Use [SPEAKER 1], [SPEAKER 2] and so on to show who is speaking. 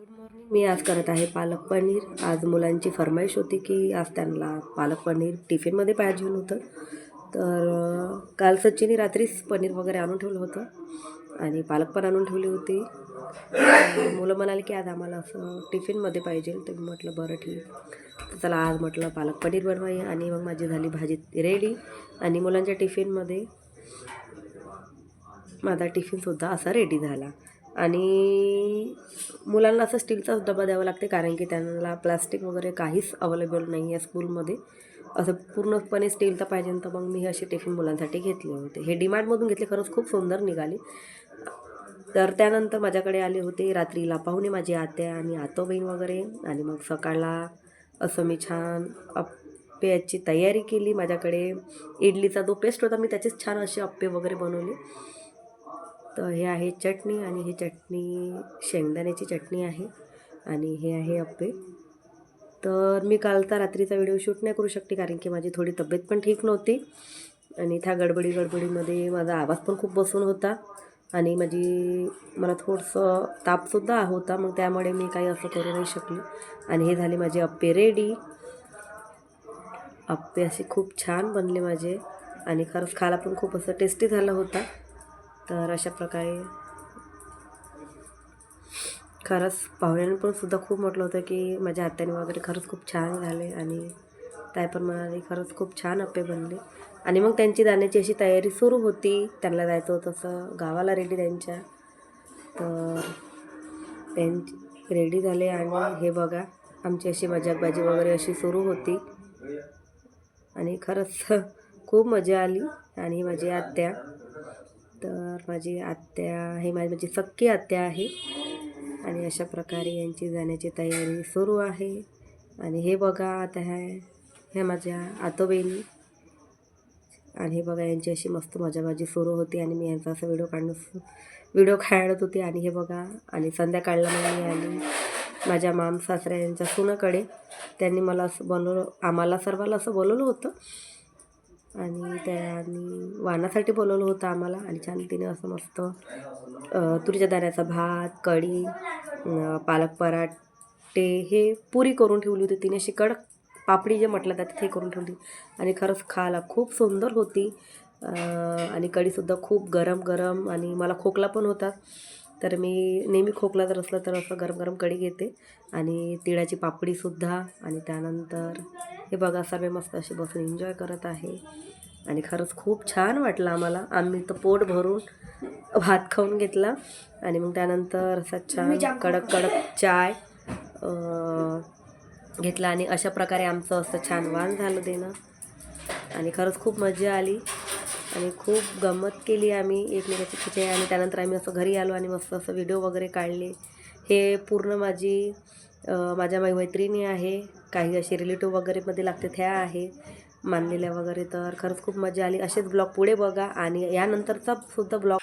[SPEAKER 1] Good morning. मी आज करत आहे पालक पनीर. आज मुलांची फरमाईश होती की आज त्यांना पालक पनीर टिफिनमध्ये पाहिजे होतं. तर काल सचिनने रात्रीच पनीर वगैरे आणून ठेवलं होतं आणि पालक पण आणून ठेवली होती. मुलं म्हणाले की आज आम्हाला असं टिफिनमध्ये पाहिजे. तर मी म्हटलं बरं ठीक. तर चला आज म्हटलं पालक पनीर बनवाई आणि मग माझी झाली भाजी रेडी. आणि मुलांच्या टिफिनमध्ये माझा टिफिनसुद्धा असा रेडी झाला. आणि मुलांना असं स्टीलचाच डबा द्यावा लागते कारण की त्यांना प्लास्टिक वगैरे काहीच अवेलेबल नाही आहे स्कूलमध्ये. असं पूर्णपणे स्टीलचं पाहिजे. तर मग मी असे टिफिन मुलांसाठी घेतले होते. हे डीमार्टमधून घेतले, खरंच खूप सुंदर निघाले. तर त्यानंतर माझ्याकडे आले होते रात्रीला पाहुणे, माझी आत्या आणि आतोबहीण वगैरे. आणि मग सकाळला असं मी छान अप्प्याची तयारी केली. माझ्याकडे इडलीचा जो पेस्ट होता मी त्याचेच छान असे अप्पे वगैरे बनवले. तर हे आहे चटणी आणि ही चटणी शेंगदाण्याची चटणी आहे आणि हे आहे अप्पे. तर मी कालचा रात्रीचा व्हिडिओ शूट नाही करू शकते कारण की माझी थोडी तब्येत पण ठीक नव्हती आणि त्या गडबडीमध्ये माझा आवाज पण खूप बसून होता आणि मला थोडंसं तापसुद्धा होता. मग त्यामुळे मी काही असं करू नाही शकली. आणि हे झाले माझे अप्पे रेडी. अप्पे असे खूप छान बनले माझे आणि खरंच खायला पण खूप असं टेस्टी झालं होता. तर अशा प्रकारे खरंच पाहुण्यांनी पण सुद्धा खूप म्हटलं होतं की माझ्या आत्याने वगैरे खरंच खूप छान झाले. आणि ताई पण म्हणाले खरंच खूप छान अप्पे बनले. आणि मग त्यांची जाण्याची अशी तयारी सुरू होती. त्यांना जायचं होतं तसं गावाला रेडी त्यांच्या. तर त्यांची रेडी झाले आणि हे बघा आमची अशी मजाकबाजी वगैरे अशी सुरू होती आणि खरंच खूप मजा आली. आणि माझी आत्या, तर माझी आत्या हे माझी सख्खी आत्या आहे. आणि अशा प्रकारे यांची जाण्याची तयारी सुरू आहे. आणि हे बघा आता ह्या माझ्या आतोबहिणी. आणि हे बघा यांची अशी मस्त मजाबाजी सुरू होती आणि मी यांचा असं व्हिडिओ काढत होते. आणि हे बघा आणि संध्याकाळला मग मी आली माझ्या मामसासऱ्या यांच्या सुनाकडे. त्यांनी मला असं आम्हाला सर्वाला असं बोलवलं होतं आणि त्यांनी वाणासाठी बोलवलं होतं आम्हाला. आणि छान तिने असं मस्त तुरीच्या दाण्याचा भात, कढी, पालक पराठे, हे पुरी करून ठेवली होती तिने. अशी कडक पापडी जे म्हटलं जाते ते करून ठेवली. आणि खरंच खायला खूप सुंदर होती. आणि कढीसुद्धा खूप गरम आणि मला खोकला पण होता. तर मी नेहमी खोकला जर असलं तर असं गरम कढी घेते. आणि तिळाची पापडीसुद्धा. आणि त्यानंतर हे बघा सर्व मस्त असे बसून एन्जॉय करत आहे. आणि खरंच खूप छान वाटलं आम्हाला. आम्ही तर पोट भरून भात खाऊन घेतला. आणि मग त्यानंतर असा छान कडक चाय घेतला. आणि अशा प्रकारे आमचं असं छान वाण झालं देणं. आणि खरंच खूप मजा आली आणि खूप गंमत केली आम्ही एकमेकाची खिचे. आणि त्यानंतर आम्ही असं घरी आलो आणि मस्त असं व्हिडिओ वगैरे काढले. हे पूर्ण माझ्या मैत्रिणी आहे, काही असे रिलेटिव्ह वगैरेमध्ये लागते त्या आहे मानलेल्या वगैरे. तर खरंच खूप मजा आली. असेच ब्लॉग पुढे बघा आणि यानंतरचा सुद्धा ब्लॉग